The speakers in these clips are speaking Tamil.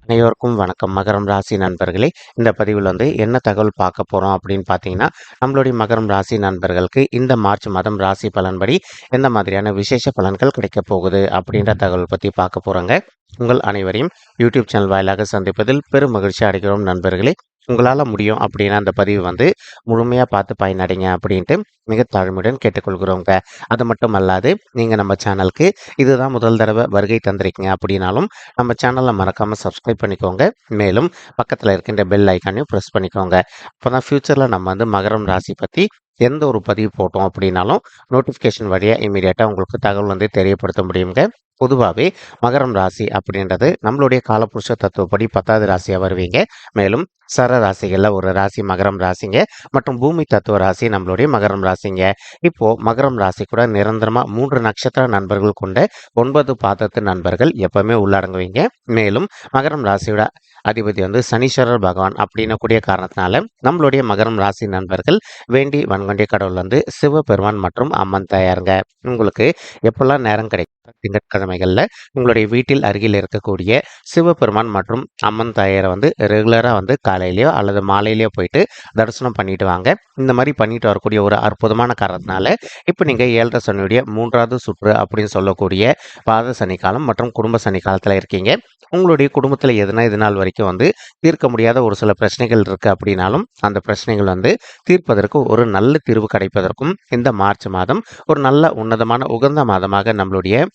அனைவருக்கும் வணக்கம். மகரம் ராசி நண்பர்களே, இந்த பதிவில் என்ன தகவல் பார்க்க போறோம் அப்படின்னு பார்த்தீங்கன்னா, நம்மளுடைய மகரம் ராசி நண்பர்களுக்கு இந்த மார்ச் மாதம் ராசி பலன்படி எந்த மாதிரியான விசேஷ பலன்கள் கிடைக்கப் போகுது அப்படின்ற தகவல் பத்தி பார்க்க போறோங்க. உங்கள் அனைவரையும் யூடியூப் சேனல் வாயிலாக சந்திப்பதில் பெரும் மகிழ்ச்சி அடைகிறோம் நண்பர்களே. உங்களால முடியும் அப்படின்னா அந்த பதிவு முழுமையா பார்த்து பயனடைங்க அப்படின்ட்டு மிக தாழ்மையுடன் கேட்டுக்கொள்கிறோங்க. அது மட்டும் அல்லாது நீங்க நம்ம சேனலுக்கு இதுதான் முதல் தடவை வருகை தந்திருக்கீங்க அப்படின்னாலும் நம்ம சேனலை மறக்காம சப்ஸ்கிரைப் பண்ணிக்கோங்க. மேலும் பக்கத்தில் இருக்கின்ற பெல் ஐக்கானையும் ப்ரெஸ் பண்ணிக்கோங்க. அப்போதான் ஃபியூச்சரில் நம்ம மகரம் ராசி பற்றி எந்த ஒரு பதிவு போட்டோம் அப்படின்னாலும் நோட்டிஃபிகேஷன் வழியாக இமீடியட்டாக உங்களுக்கு தகவல் தெரியப்படுத்த முடியுங்க. பொதுவாகவே மகரம் ராசி அப்படின்றது நம்மளுடைய காலப்புருஷ தத்துவப்படி 10வது ராசியாக வருவீங்க. மேலும் சர ராசிகளில் ஒரு ராசி மகரம் ராசிங்க மற்றும் பூமி தத்துவ ராசி நம்மளுடைய மகரம் ராசிங்க. இப்போ மகரம் ராசி கூட நிரந்தரமா 3 நட்சத்திர நண்பர்கள் கொண்ட 9 பாதத்து நண்பர்கள் எப்பவுமே உள்ளடங்குவீங்க. மேலும் மகரம் ராசியோட அதிபதி சனீஸ்வரர் பகவான் அப்படின்னு கூடிய காரணத்தினால நம்மளுடைய மகரம் ராசி நண்பர்கள் வேண்டி வன்கொண்டிய கடவுள் சிவபெருமான் மற்றும் அம்மன் தாயாருங்க. உங்களுக்கு எப்பெல்லாம் நேரம் கிடைக்கும் திங்கட்கிழமைகள்ல உங்களுடைய வீட்டில் அருகில் இருக்கக்கூடிய சிவபெருமான் மற்றும் அம்மன் தாயாரை ரெகுலரா காலையிலயோ அல்லது மாலையிலயோ போயிட்டு தரிசனம் பண்ணிட்டு வாங்க. இந்த மாதிரி பண்ணிட்டு வரக்கூடிய ஒரு அற்புதமான காரணத்தினால இப்போ நீங்க 7.5 சனியுடைய 3வது சுற்று அப்படின்னு சொல்லக்கூடிய பாத சனிக்காலம் மற்றும் குடும்ப சனி காலத்துல இருக்கீங்க. உங்களுடைய குடும்பத்துல எதுனா இது நாள் வரைக்கும் தீர்க்க முடியாத ஒரு சில பிரச்சனைகள் இருக்கு அப்படின்னாலும் அந்த பிரச்சனைகள் தீர்ப்பதற்கு ஒரு நல்ல தீர்வு கிடைப்பதற்கும் இந்த மார்ச் மாதம் ஒரு நல்ல உன்னதமான உகந்த மாதமாக நம்மளுடைய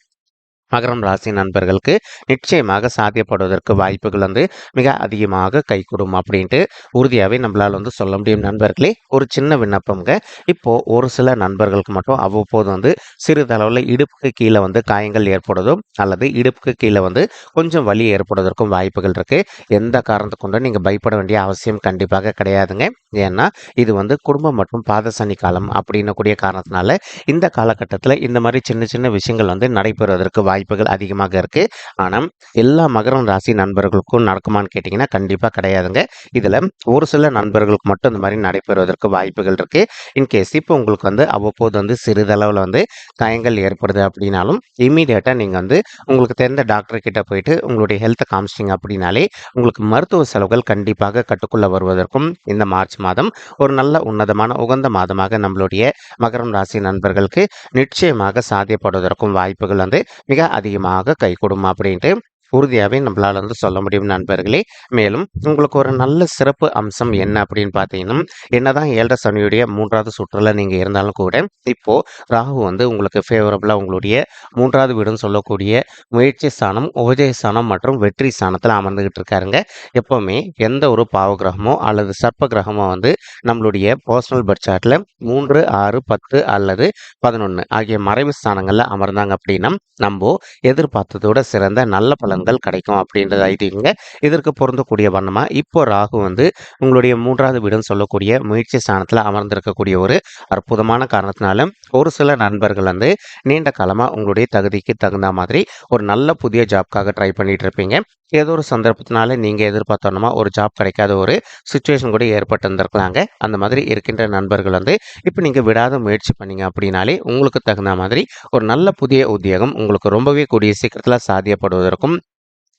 மகரம் ராசி நண்பர்களுக்கு நிச்சயமாக சாத்தியப்படுவதற்கு வாய்ப்புகள் மிக அதிகமாக கைகூடும் அப்படின்ட்டு உறுதியாகவே நம்மளால் சொல்ல முடியும் நண்பர்களே. ஒரு சின்ன விண்ணப்பங்க. இப்போ ஒரு சில நண்பர்களுக்கு மட்டும் அவ்வப்போது சிறிதளவில் இடுப்புக்கு கீழே காயங்கள் ஏற்படுதோ அல்லது இடுப்புக்கு கீழே கொஞ்சம் வலி ஏற்படுவதற்கும் வாய்ப்புகள் இருக்கு. எந்த காரணத்தை கொண்டும் நீங்க பயப்பட வேண்டிய அவசியம் கண்டிப்பாக கிடையாதுங்க. ஏன்னா இது குடும்பம் மற்றும் பாத சனி காலம் அப்படின்னு கூடிய காரணத்தினால இந்த காலகட்டத்தில் இந்த மாதிரி சின்ன சின்ன விஷயங்கள் நடைபெறுவதற்கு வாய்ப்புகள் அதிகமாக இருக்கு. ஆனால் எல்லா மகரம் ராசி நண்பர்களுக்கும் நடக்குமான்னு கேட்டிங்கன்னா கண்டிப்பாக கிடையாதுங்க. இதில் ஒரு சில நண்பர்களுக்கு மட்டும் இந்த மாதிரி நடைபெறுவதற்கு வாய்ப்புகள் இருக்கு. இன்கேஸ் இப்போ உங்களுக்கு அவ்வப்போது சிறிதளவில் காயங்கள் ஏற்படுது அப்படின்னாலும் இம்மீடியட்டாக நீங்கள் உங்களுக்கு தெரிந்த டாக்டர் கிட்ட போயிட்டு உங்களுடைய ஹெல்த்தை காமிச்சிங்க அப்படின்னாலே உங்களுக்கு மருத்துவ செலவுகள் கண்டிப்பாக கட்டுக்குள்ள வருவதற்கும் இந்த மார்ச் மாதம் ஒரு நல்ல உன்னதமான உகந்த மாதமாக நம்மளுடைய மகரம் ராசி நண்பர்களுக்கு நிச்சயமாக சாத்தியப்படுவதற்கும் வாய்ப்புகள் மிக அதிகமாக கைகூடும் அப்படின்ட்டு உறுதியாகவே நம்மளால சொல்ல முடியும் நண்பர்களே. மேலும் உங்களுக்கு ஒரு நல்ல சிறப்பு அம்சம் என்ன அப்படின்னு பார்த்தீங்கன்னா, என்னதான் 7.5 சனியுடைய 3வது சுற்றுல நீங்க இருந்தாலும் கூட இப்போ ராகு உங்களுக்கு ஃபேவரபிளா உங்களுடைய 3வது வீடுன்னு சொல்லக்கூடிய முயற்சி ஸ்தானம், உபஜய ஸ்தானம் மற்றும் வெற்றி ஸ்தானத்தில் அமர்ந்துகிட்டு இருக்காருங்க. எப்பவுமே எந்த ஒரு பாவ கிரகமோ அல்லது சர்ப்ப கிரகமோ நம்மளுடைய பர்சனல் பர்த் சார்ட்ல 3, 6, 10 அல்லது 11 ஆகிய மறைவு ஸ்தானங்கள்ல அமர்ந்தாங்க அப்படின்னா நம்ம எதிர்பார்த்ததோட சிறந்த நல்ல பலன்கள் கிடைக்கும் அப்படின்றது ஐதீகங்க. இதற்கு பொருந்தக்கூடிய வண்ணமா இப்போ ராகு உங்களுடைய 3வது வீடுன்னு சொல்லக்கூடிய முயற்சி ஸ்தானத்துல அமர்ந்திருக்கக்கூடிய ஒரு அற்புதமான காரணத்தினால ஒரு சில நண்பர்கள் நீண்ட காலமா உங்களுடைய தகுதிக்கு தகுந்த மாதிரி ஒரு நல்ல புதிய ஜாப்காக ட்ரை பண்ணிட்டு இருப்பீங்க. ஏதோ ஒரு சந்தர்ப்பத்தினால நீங்க எதிர்பார்த்தோன்னா ஒரு ஜாப் கிடைக்காத ஒரு சுச்சுவேஷன் கூட ஏற்பட்டு இருந்திருக்கலாங்க. அந்த மாதிரி இருக்கின்ற நண்பர்கள் இப்போ நீங்க விடாத முயற்சி பண்ணீங்க அப்படின்னாலே உங்களுக்கு தகுந்த மாதிரி ஒரு நல்ல புதிய உத்தியோகம் உங்களுக்கு ரொம்பவே கூடிய சீக்கிரத்தில் சாத்தியப்படுவதற்கும்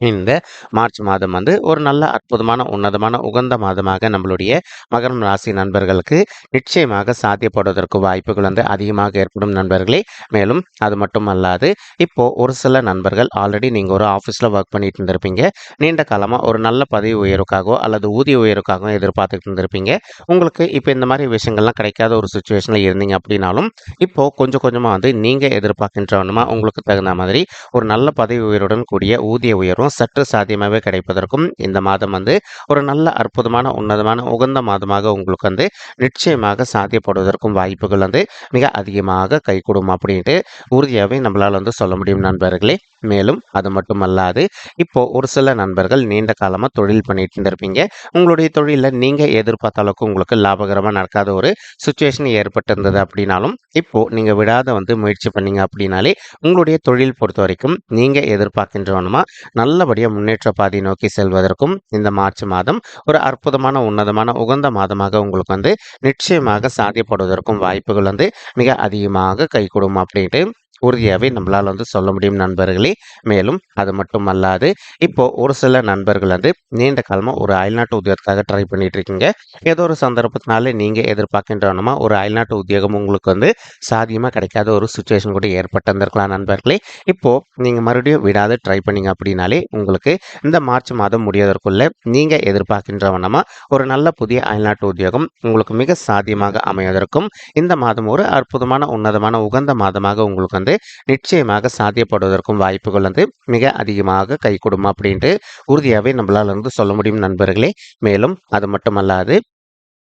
இந்த மார்ச் மாதம் ஒரு நல்ல அற்புதமான உன்னதமான உகந்த மாதமாக நம்மளுடைய மகரம் ராசி நண்பர்களுக்கு நிச்சயமாக சாத்தியப்படுவதற்கு வாய்ப்புகள் அதிகமாக ஏற்படும் நண்பர்களே. மேலும் அது மட்டும் அல்லாது இப்போ ஒரு சில நண்பர்கள் ஆல்ரெடி நீங்க ஒரு ஆஃபீஸில் ஒர்க் பண்ணிட்டு இருந்திருப்பீங்க. நீண்ட காலமாக ஒரு நல்ல பதவி உயர்வுக்காகவோ அல்லது ஊதிய உயர்வுக்காகவும் எதிர்பார்த்துட்டு இருந்திருப்பீங்க. உங்களுக்கு இப்போ இந்த மாதிரி விஷயங்கள்லாம் கிடைக்காத ஒரு சுச்சுவேஷனில் இருந்தீங்க அப்படின்னாலும் இப்போ கொஞ்சம் கொஞ்சமாக நீங்க எதிர்பார்க்கின்றவனுமா உங்களுக்கு தகுந்த மாதிரி ஒரு நல்ல பதவி உயர்வுடன் கூடிய ஊதிய உயர்வும் சற்று சாத்தியமாகவே கிடைப்பதற்கும் இந்த மாதம் ஒரு நல்ல அற்புதமான உன்னதமான உகந்த மாதமாக உங்களுக்கு நிச்சயமாக சாத்தியப்படுவதற்கும் வாய்ப்புகள் மிக அதிகமாக கைகூடும் அப்படின்ட்டு உறுதியாகவே நம்மளால் சொல்ல முடியும் நண்பர்களே. மேலும் அது மட்டுமல்லாது இப்போ ஒரு சில நண்பர்கள் நீண்ட காலமாக தொழில் பண்ணிட்டு இருந்திருப்பீங்க. உங்களுடைய தொழிலில் நீங்கள் எதிர்பார்த்த அளவுக்கு உங்களுக்கு லாபகரமாக நடக்காத ஒரு சுச்சுவேஷன் ஏற்பட்டு இருந்தது அப்படின்னாலும் இப்போ நீங்கள் விடாத முயற்சி பண்ணீங்க அப்படின்னாலே உங்களுடைய தொழில் பொறுத்த வரைக்கும் நீங்கள் எதிர்பார்க்கின்றவனுமா நல்லபடியாக முன்னேற்ற பாதை நோக்கி செல்வதற்கும் இந்த மார்ச் மாதம் ஒரு அற்புதமான உன்னதமான உகந்த மாதமாக உங்களுக்கு நிச்சயமாக சாத்தியப்படுவதற்கும் வாய்ப்புகள் மிக அதிகமாக கைகூடும் அப்படின்ட்டு உறுதியாகவே நம்மளால் சொல்ல முடியும் நண்பர்களே. மேலும் அது மட்டும் அல்லாது இப்போ ஒரு சில நண்பர்கள் நீண்ட காலமாக ஒரு அயல்நாட்டு உத்தியோகத்துக்காக ட்ரை பண்ணிட்டு இருக்கீங்க. ஏதோ ஒரு சந்தர்ப்பத்தினால நீங்கள் எதிர்பார்க்கின்றவனமா ஒரு அயல்நாட்டு உத்தியோகம் உங்களுக்கு சாத்தியமாக கிடைக்காத ஒரு சுச்சுவேஷன் கூட ஏற்பட்டிருந்திருக்கலாம் நண்பர்களே. இப்போ நீங்கள் மறுபடியும் விடாது ட்ரை பண்ணீங்க அப்படின்னாலே உங்களுக்கு இந்த மார்ச் மாதம் முடிவதற்குள்ள நீங்கள் எதிர்பார்க்கின்றவனமா ஒரு நல்ல புதிய அயல்நாட்டு உத்தியோகம் உங்களுக்கு மிக சாத்தியமாக அமைவதற்கும் இந்த மாதம் ஒரு அற்புதமான உன்னதமான உகந்த மாதமாக உங்களுக்கு நிச்சயமாக சாத்தியப்படுவதற்கும் வாய்ப்புகள் மிக அதிகமாக கை கொடுமா அப்படின்ட்டு உறுதியாகவே நம்மளால் சொல்ல முடியும் நண்பர்களே. மேலும் அது மட்டுமல்லாது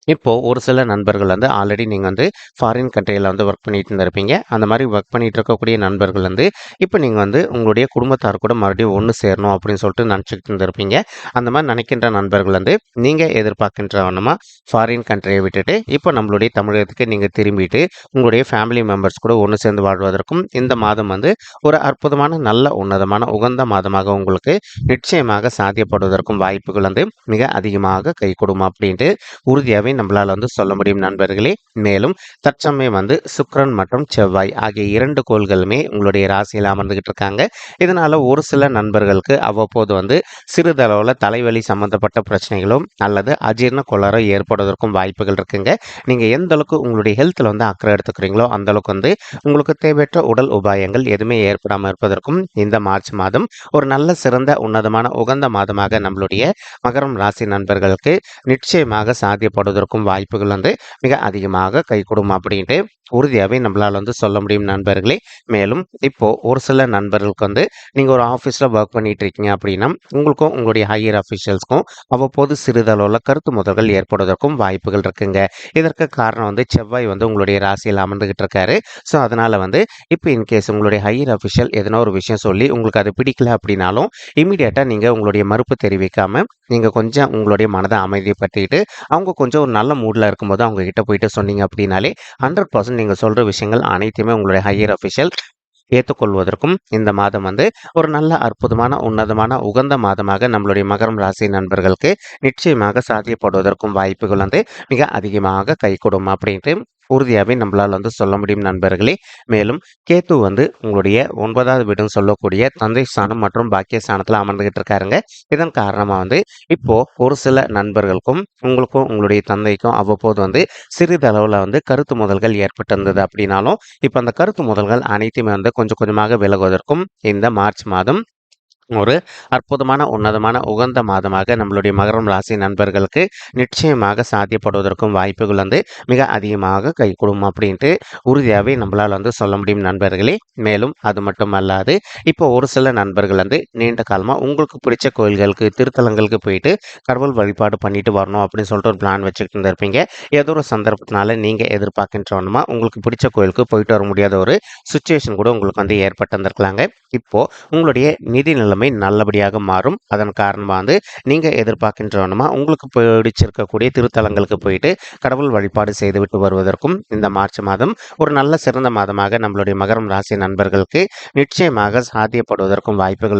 இப்போ ஒரு சில நண்பர்கள் ஆல்ரெடி நீங்கள் ஃபாரின் கண்ட்ரியில் ஒர்க் பண்ணிட்டு இருந்திருப்பீங்க. அந்த மாதிரி ஒர்க் பண்ணிட்டு இருக்கக்கூடிய நண்பர்கள் இப்போ நீங்கள் உங்களுடைய குடும்பத்தார் கூட மறுபடியும் ஒன்று சேரணும் அப்படின்னு சொல்லிட்டு நினச்சிக்கிட்டு இருந்திருப்பீங்க. அந்த மாதிரி நினைக்கின்ற நண்பர்கள் நீங்கள் எதிர்பார்க்கின்றவனமா ஃபாரின் கண்ட்ரியை விட்டுட்டு இப்போ நம்மளுடைய தமிழகத்துக்கு நீங்கள் திரும்பிட்டு உங்களுடைய ஃபேமிலி மெம்பர்ஸ் கூட ஒன்று சேர்ந்து வாழ்வதற்கும் இந்த மாதம் ஒரு அற்புதமான நல்ல உன்னதமான உகந்த மாதமாக உங்களுக்கு நிச்சயமாக சாத்தியப்படுவதற்கும் வாய்ப்புகள் மிக அதிகமாக கை கொடுமா அப்படின்ட்டு உறுதியாகவே நம்மளால் சொல்ல முடியும் நண்பர்களே. மேலும் தற்சமயம் சுக்கிரன் மற்றும் செவ்வாய் ஆகிய 2 கோள்களுமே உங்களுடைய ராசியில் அமர்ந்துகிட்டு இருக்காங்க. இதனால ஒரு சில நண்பர்களுக்கு அவ்வப்போது சிறிதளவில் தலைவலி சம்பந்தப்பட்ட பிரச்சனைகளும் அல்லது அஜீரண கோளாறோ ஏற்படுவதற்கும் வாய்ப்புகள் இருக்குங்க. நீங்கள் எந்த அளவுக்கு உங்களுடைய ஹெல்த்தில் அக்கறை எடுத்துக்கிறீங்களோ அந்த அளவுக்கு உங்களுக்கு தேவையற்ற உடல் உபாயங்கள் எதுவுமே ஏற்படாமல் இருப்பதற்கும் இந்த மார்ச் மாதம் ஒரு நல்ல சிறந்த உன்னதமான உகந்த மாதமாக நம்மளுடைய மகரம் ராசி நண்பர்களுக்கு நிச்சயமாக சாத்தியப்படுவதற்கும் வாய்ப்புகள் மிக அதிகமாக கை கொடுமா அப்படின்ட்டு உறுதியாகவே நம்மளால் சொல்ல முடியும் நண்பர்களே. மேலும் இப்போ ஒரு சில நண்பர்களுக்கு நீங்கள் ஒரு ஆஃபீஸில் ஒர்க் பண்ணிட்டு இருக்கீங்க அப்படின்னா உங்களுக்கும் உங்களுடைய ஹையர் அஃபிஷியல்ஸ்க்கும் அவ்வப்போது சிறிதளவில் கருத்து முதல்கள் ஏற்படுவதற்கும் வாய்ப்புகள் இருக்குங்க. இதற்கு காரணம் செவ்வாய் உங்களுடைய ராசியில் அமர்ந்துகிட்டு இருக்காரு. ஸோ அதனால இப்போ இன்கேஸ் உங்களுடைய ஹையர் அஃபிஷியல் எதனா ஒரு விஷயம் சொல்லி உங்களுக்கு அது பிடிக்கல அப்படின்னாலும் இமீடியட்டாக நீங்கள் உங்களுடைய மறுப்பு தெரிவிக்காம நீங்கள் கொஞ்சம் உங்களுடைய மனதை அமைதிப்படுத்திக்கிட்டு அவங்க கொஞ்சம் ஒரு நல்ல மூடில் இருக்கும்போது அவங்க கிட்ட போயிட்டு சொன்னீங்க அப்படின்னாலே 100% நீங்கள் சொல்கிற விஷயங்கள் அனைத்துமே உங்களுடைய ஹையர் அஃபிஷியல் ஏற்றுக்கொள்வதற்கும் இந்த மாதம் ஒரு நல்ல அற்புதமான உன்னதமான உகந்த மாதமாக நம்மளுடைய மகரம் ராசி நண்பர்களுக்கு நிச்சயமாக சாத்தியப்படுவதற்கும் வாய்ப்புகள் மிக அதிகமாக கை கொடுமா அப்படின்ட்டு உறுதியாகவே நம்மளால் சொல்ல முடியும் நண்பர்களே. மேலும் கேத்து உங்களுடைய 9வது வீடுன்னு சொல்லக்கூடிய தந்தை ஸ்தானம் மற்றும் பாக்கிய ஸ்தானத்தில் அமர்ந்துகிட்டு இருக்காருங்க. இதன் காரணமாக இப்போ ஒரு சில நண்பர்களுக்கும் உங்களுக்கும் உங்களுடைய தந்தைக்கும் அவ்வப்போது சிறிதளவில் கருத்து முதல்கள் ஏற்பட்டிருந்தது அப்படின்னாலும் இப்போ அந்த கருத்து முதல்கள் அனைத்துமே கொஞ்சம் கொஞ்சமாக விலகுவதற்கும் இந்த மார்ச் மாதம் ஒரு அற்புதமான உன்னதமான உகந்த மாதமாக நம்மளுடைய மகரம் ராசி நண்பர்களுக்கு நிச்சயமாக சாத்தியப்படுவதற்கும் வாய்ப்புகள் மிக அதிகமாக கை கொடுக்கும் அப்படின்ட்டு உறுதியாகவே நம்மளால் சொல்ல முடியும் நண்பர்களே. மேலும் அது மட்டும் அல்லாது இப்போ ஒரு சில நண்பர்கள் நீண்ட காலமாக உங்களுக்கு பிடிச்ச கோயில்களுக்கு திருத்தலங்களுக்கு போயிட்டு கடவுள் வழிபாடு பண்ணிட்டு வரணும் அப்படின்னு சொல்லிட்டு ஒரு பிளான் வச்சுக்கிட்டு இருந்திருப்பீங்க. ஏதோ ஒரு சந்தர்ப்பத்தினால நீங்கள் எதிர்பார்க்கின்றவனுமா உங்களுக்கு பிடிச்ச கோயிலுக்கு போயிட்டு வர முடியாத ஒரு சுச்சுவேஷன் கூட உங்களுக்கு ஏற்பட்டிருந்திருக்கலாங்க. இப்போ உங்களுடைய நிதி நிலைமை நல்லபடியாக மாறும். அதன் காரணமாக நீங்கள் எதிர்பார்க்கின்றவனுமா உங்களுக்கு பிடிச்சிருக்கக்கூடிய திருத்தலங்களுக்கு போயிட்டு கடவுள் வழிபாடு செய்துவிட்டு வருவதற்கும் இந்த மார்ச் மாதம் ஒரு நல்ல சிறந்த மாதமாக நம்மளுடைய மகரம் ராசி நண்பர்களுக்கு நிச்சயமாக சாத்தியப்படுவதற்கும் வாய்ப்புகள்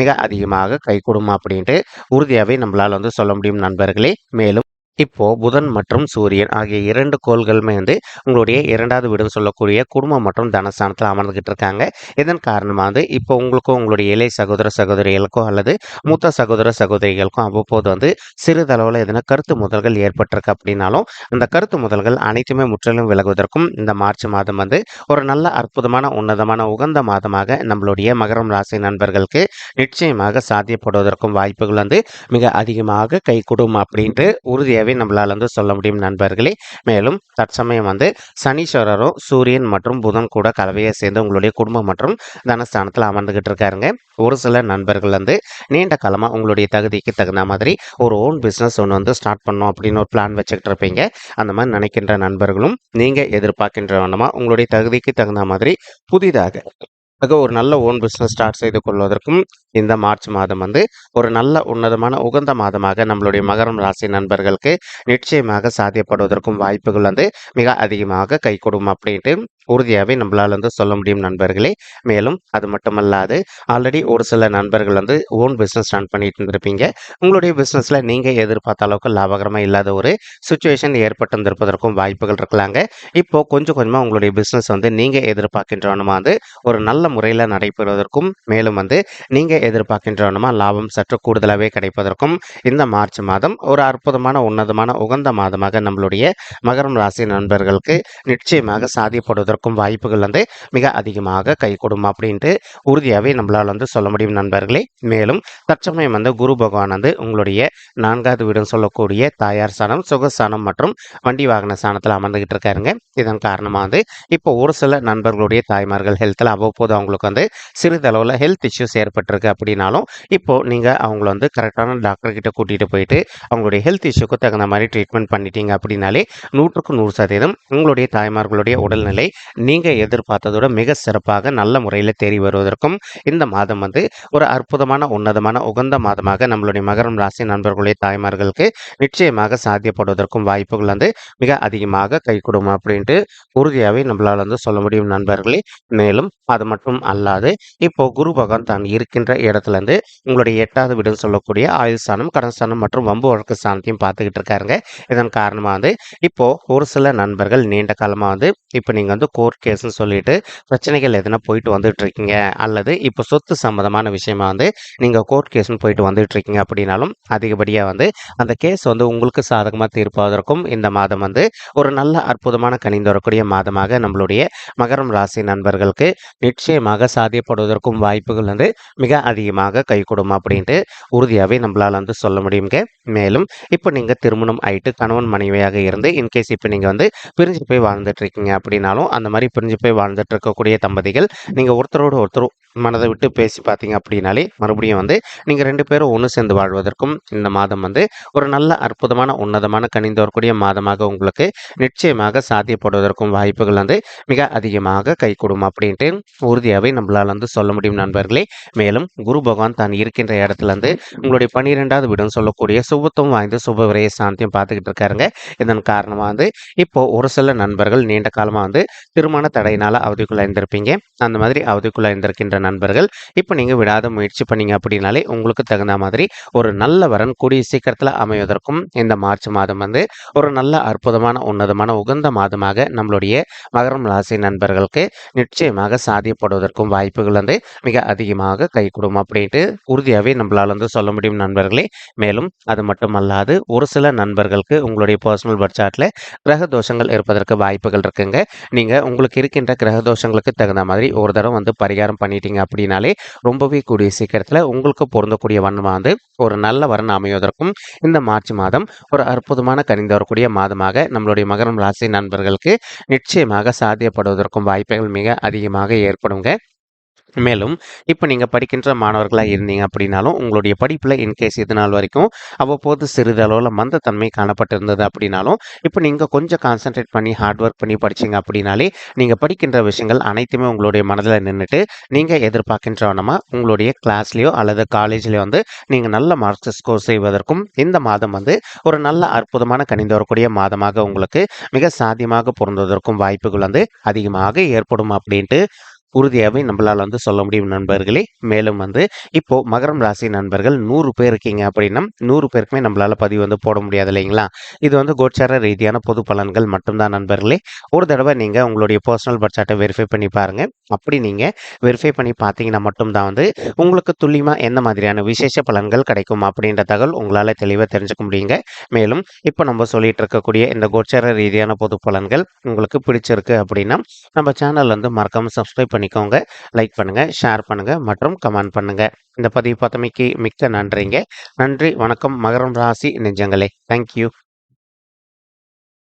மிக அதிகமாக கை கொடுமா அப்படின்ட்டு உறுதியாகவே நம்மளால் சொல்ல முடியும் நண்பர்களே. மேலும் இப்போ புதன் மற்றும் சூரியன் ஆகிய 2 கோள்களுமே உங்களுடைய 2வது வீடுன்னு சொல்லக்கூடிய குடும்பம் மற்றும் தனஸ்தானத்தில் அமர்ந்துகிட்டு இருக்காங்க. இதன் காரணமாக இப்போ உங்களுக்கும் உங்களுடைய இளைய சகோதர சகோதரிகளுக்கோ அல்லது மூத்த சகோதர சகோதரிகளுக்கும் அவ்வப்போது சிறிதளவில் எதனா கருத்து முதல்கள் ஏற்பட்டிருக்கு அப்படின்னாலும் அந்த கருத்து முதல்கள் அனைத்துமே முற்றிலும் விலகுவதற்கும் இந்த மார்ச் மாதம் ஒரு நல்ல அற்புதமான உன்னதமான உகந்த மாதமாக நம்மளுடைய மகரம் ராசி நண்பர்களுக்கு நிச்சயமாக சாத்தியப்படுவதற்கும் வாய்ப்புகள் மிக அதிகமாக கை கொடுக்கும் அப்படின்ட்டு உறுதியாக நம்மளால் சொல்ல முடியும் நண்பர்களே. மேலும் தற்சமயம் சனீஸ்வரரும் சூரியன் மற்றும் புதன் கூட கலவையை சேர்ந்து உங்களுடைய குடும்பம் மற்றும் தனஸ்தானத்தில் அமர்ந்துகிட்டு இருக்காருங்க. ஒரு சில நண்பர்கள் நீண்ட காலமாக உங்களுடைய தகுதிக்கு தகுந்த மாதிரி ஒரு ஓன் பிஸ்னஸ் ஒன்று ஸ்டார்ட் பண்ணணும் அப்படின்னு ஒரு பிளான் வச்சுக்கிட்டு இருப்பீங்க. அந்த மாதிரி நினைக்கின்ற நண்பர்களும் நீங்கள் எதிர்பார்க்கின்றவனமா உங்களுடைய தகுதிக்கு தகுந்த மாதிரி புதிதாக ஒரு நல்ல ஓன் பிஸ்னஸ் ஸ்டார்ட் செய்து கொள்வதற்கும் இந்த மார்ச் மாதம் வந்து ஒரு நல்ல உன்னதமான உகந்த மாதமாக நம்மளுடைய மகரம் ராசி நண்பர்களுக்கு நிச்சயமாக சாத்தியப்படுவதற்கும் வாய்ப்புகள் வந்து மிக அதிகமாக கைகூடும் அப்படின்ட்டு உறுதியாகவே நம்மளால வந்து சொல்ல முடியும் நண்பர்களே. மேலும் அது மட்டுமல்லாது ஆல்ரெடி ஒரு சில நண்பர்கள் வந்து ஓன் பிஸ்னஸ் ரன் பண்ணிட்டு இருந்திருப்பீங்க. உங்களுடைய பிஸ்னஸில் நீங்கள் எதிர்பார்த்த அளவுக்கு லாபகரமாக இல்லாத ஒரு சுச்சுவேஷன் ஏற்பட்டு இருந்திருப்பதற்கும் வாய்ப்புகள் இருக்கலாங்க. இப்போ கொஞ்சம் கொஞ்சமாக உங்களுடைய பிஸ்னஸ் வந்து நீங்கள் எதிர்பார்க்கின்றவனுமா வந்து ஒரு நல்ல முறையில் நடைபெறுவதற்கும் மேலும் வந்து நீங்கள் எதிர்பார்க்கின்றவனுமா லாபம் சற்று கூடுதலாகவே கிடைப்பதற்கும் இந்த மார்ச் மாதம் ஒரு அற்புதமான உன்னதமான உகந்த மாதமாக நம்மளுடைய மகரம் ராசி நண்பர்களுக்கு நிச்சயமாக சாதியப்படுவதற்கும் வாய்ப்புகள் வந்து மிக அதிகமாக கைகூடும் அப்படின்ட்டு உறுதியாகவே நம்மளால் வந்து சொல்ல முடியும் நண்பர்களே. மேலும் தற்சமயம் வந்து குரு பகவான் வந்து உங்களுடைய 4வது வீடுன்னு சொல்லக்கூடிய தாயார் ஸ்தானம், சுகஸ்தானம் மற்றும் வண்டி வாகன ஸ்தானத்தில் அமர்ந்துகிட்டு இருக்காருங்க. இதன் காரணமாக வந்து இப்போ ஒரு சில நண்பர்களுடைய தாய்மார்கள் ஹெல்த்தில் அவ்வப்போது அவங்களுக்கு வந்து சிறிதளவில் ஹெல்த் இஷ்யூஸ் ஏற்பட்டிருக்கு அப்படின்னாலும் இப்போ நீங்கள் அவங்கள வந்து கரெக்டான டாக்டர் கிட்ட கூட்டிகிட்டு போயிட்டு அவங்களுடைய ஹெல்த் இஷ்யூக்கு தகுந்த மாதிரி ட்ரீட்மெண்ட் பண்ணிட்டீங்க அப்படின்னாலே 100% உங்களுடைய தாய்மார்களுடைய உடல்நிலை நீங்கள் எதிர்பார்த்ததோட மிக சிறப்பாக நல்ல முறையில் தேறி வருவதற்கும் இந்த மாதம் வந்து ஒரு அற்புதமான உன்னதமான உகந்த மாதமாக நம்மளுடைய மகரம் ராசி நண்பர்களுடைய தாய்மார்களுக்கு நிச்சயமாக சாத்தியப்படுவதற்கும் வாய்ப்புகள் வந்து மிக அதிகமாக கைகூடும் அப்படின்ட்டு உறுதியாகவே நம்மளால் வந்து சொல்ல முடியும் நண்பர்களே. மேலும் அது மட்டும் அல்லாது இப்போ குரு பகவான் தான் இருக்கின்ற இடத்துல இருந்து உங்களுடைய 8வது வீடுன்னு சொல்லக்கூடிய ஆயுள் ஸ்தானம், கடன் ஸ்தானம் மற்றும் வம்பு வழக்கு ஸ்தானத்தையும் பார்த்துக்கிட்டு இருக்காருங்க. இதன் காரணமாக வந்து இப்போ ஒரு சில நண்பர்கள் நீண்ட காலமாக வந்து இப்போ நீங்கள் வந்து கோர்ட் கேஸ்ன்னு சொல்லிட்டு பிரச்சனைகள் எதனா போயிட்டு வந்துட்டு இருக்கீங்க, அல்லது இப்போ சொத்து சம்மந்தமான விஷயமா வந்து நீங்கள் கோர்ட் கேஸ்ன்னு போயிட்டு வந்துட்டு இருக்கீங்க அப்படின்னாலும் அதிகப்படியாக வந்து அந்த கேஸ் வந்து உங்களுக்கு சாதகமாக தீர்ப்பதற்கும் இந்த மாதம் வந்து ஒரு நல்ல அற்புதமான கனிந்து வரக்கூடிய மாதமாக நம்மளுடைய மகரம் ராசி நண்பர்களுக்கு நிச்சயமாக சாத்தியப்படுவதற்கும் வாய்ப்புகள் வந்து மிக அதிகமாக கைகூடும் அப்படின்ட்டு உறுதியாகவே நம்மளால் வந்து சொல்ல முடியுங்க. மேலும் இப்போ நீங்கள் திருமணம் ஆயிட்டு கணவன் மனைவியாக இருந்து இன்கேஸ் இப்போ நீங்கள் வந்து பிரிஞ்சு போய் வாழ்ந்துட்டு இருக்கீங்க அப்படின்னாலும் அந்த மாதிரி பிரிஞ்சு போய் வாழ்ந்துட்டு இருக்கக்கூடிய தம்பதிகள் நீங்கள் ஒருத்தரோடு ஒருத்தர் மனதை விட்டு பேசி பார்த்தீங்க அப்படின்னாலே மறுபடியும் வந்து நீங்கள் 2 பேரும் ஒன்று சேர்ந்து வாழ்வதற்கும் இந்த மாதம் வந்து ஒரு நல்ல அற்புதமான உன்னதமான கனிந்து வரக்கூடிய மாதமாக உங்களுக்கு நிச்சயமாக சாத்தியப்படுவதற்கும் வாய்ப்புகள் வந்து மிக அதிகமாக கைகூடும் அப்படின்ட்டு உறுதியாகவே நம்மளால் வந்து சொல்ல முடியும் நண்பர்களே. மேலும் குரு பகவான் தான் இருக்கின்ற இடத்துல இருந்து உங்களுடைய 12வது வீடுன்னு சொல்லக்கூடிய சுபத்துவம் வாய்ந்த சுப விரய சாந்தியம் பார்த்துக்கிட்டு இருக்காருங்க. இதன் காரணமாக வந்து இப்போ ஒரு சில நண்பர்கள் நீண்ட காலமாக வந்து திருமண தடையினால் அவதிக்குள்ளாயிருந்திருப்பீங்க. அந்த மாதிரி அவதிக்குள்ளாயிருந்திருக்கின்ற நண்பர்கள் இப்போ நீங்கள் விடாத முயற்சி பண்ணீங்க அப்படின்னாலே உங்களுக்கு தகுந்த மாதிரி ஒரு நல்ல வரன் கூடிய சீக்கிரத்தில் அமைவதற்கும் இந்த மார்ச் மாதம் வந்து ஒரு நல்ல அற்புதமான உன்னதமான உகந்த மாதமாக நம்மளுடைய மகரம் ராசி நண்பர்களுக்கு நிச்சயமாக சாத்தியப்படுவதற்கும் வாய்ப்புகள் வந்து மிக அதிகமாக கைகூடும் அப்படின்ட்டு உறுதியாகவே நம்மளால் வந்து சொல்ல முடியும் நண்பர்களே. மேலும் அது மட்டுமல்லாது ஒரு சில நண்பர்களுக்கு உங்களுடைய பர்சனல் பட்ஜெட்டில் கிரக தோஷங்கள் இருப்பதற்கு வாய்ப்புகள் இருக்குங்க. நீங்கள் உங்களுக்கு இருக்கின்ற கிரக தோஷங்களுக்கு தகுந்த மாதிரி ஒரு தடவை வந்து பரிகாரம் பண்ணிட்டீங்க அப்படின்னாலே ரொம்பவே கூடிய சீக்கிரத்தில் உங்களுக்கு பொருந்தக்கூடிய வண்ணமாக வந்து ஒரு நல்ல வரன் அமைவதற்கும் இந்த மார்ச் மாதம் ஒரு அற்புதமான கனிந்து வரக்கூடிய மாதமாக நம்மளுடைய மகரம் ராசி நண்பர்களுக்கு நிச்சயமாக சாத்தியப்படுவதற்கும் வாய்ப்புகள் மிக அதிகமாக ஏற்படுங்க. மேலும் இப்போ நீங்கள் படிக்கின்ற மாணவர்களாக இருந்தீங்க அப்படின்னாலும் உங்களுடைய படிப்பில் இன்கேஸ் இது நாள் வரைக்கும் அவ்வப்போது சிறிதளவில் மந்தத்தன்மை காணப்பட்டிருந்தது அப்படின்னாலும் இப்போ நீங்கள் கொஞ்சம் கான்சென்ட்ரேட் பண்ணி ஹார்ட் ஒர்க் பண்ணி படிச்சிங்க அப்படின்னாலே நீங்கள் படிக்கின்ற விஷயங்கள் அனைத்துமே உங்களுடைய மனதில் நின்றுட்டு நீங்கள் எதிர்பார்க்கின்றவனமாக உங்களுடைய கிளாஸ்லேயோ அல்லது காலேஜ்லேயோ வந்து நீங்கள் நல்ல மார்க்ஸ் ஸ்கோர் செய்வதற்கும் இந்த மாதம் வந்து ஒரு நல்ல அற்புதமான கனிந்து வரக்கூடிய மாதமாக உங்களுக்கு மிக சாத்தியமாக பொருந்துவதற்கும் வாய்ப்புகள் வந்து அதிகமாக ஏற்படும் அப்படின்ட்டு உறுதியாகவே நம்மளால் வந்து சொல்ல முடியும் நண்பர்களே. மேலும் வந்து இப்போ மகரம் ராசி நண்பர்கள் 100 பேர் இருக்கீங்க அப்படின்னா 100 பேருக்குமே நம்மளால் பதிவு வந்து போட முடியாது இல்லைங்களா. இது வந்து கோச்சார ரீதியான பொது பலன்கள் மட்டும்தான் நண்பர்களே. ஒரு தடவை நீங்கள் உங்களுடைய பர்சனல் பட்ஜெட்டை வெரிஃபை பண்ணி பாருங்கள். அப்படி நீங்கள் வெரிஃபை பண்ணி பார்த்தீங்கன்னா மட்டும்தான் வந்து உங்களுக்கு துல்லியமாக எந்த மாதிரியான விசேஷ பலன்கள் கிடைக்கும் அப்படின்ற தகவல் உங்களால் தெளிவாக தெரிஞ்சுக்க முடியுங்க. மேலும் இப்போ நம்ம சொல்லிட்டு இருக்கக்கூடிய இந்த கோச்சார ரீதியான பொது பலன்கள் உங்களுக்கு பிடிச்சிருக்கு அப்படின்னா நம்ம சேனல் வந்து மறக்காமல் சப்ஸ்கிரைப் பண்ணிக்கோங்க, லைக் பண்ணுங்கள், ஷேர் பண்ணுங்கள் மற்றும் கமெண்ட் பண்ணுங்கள். இந்த பதிவு பார்த்தமைக்கு மிக்க நன்றிங்க. நன்றி, வணக்கம் மகரம் ராசி நெஞ்சங்களே. தேங்க்யூ.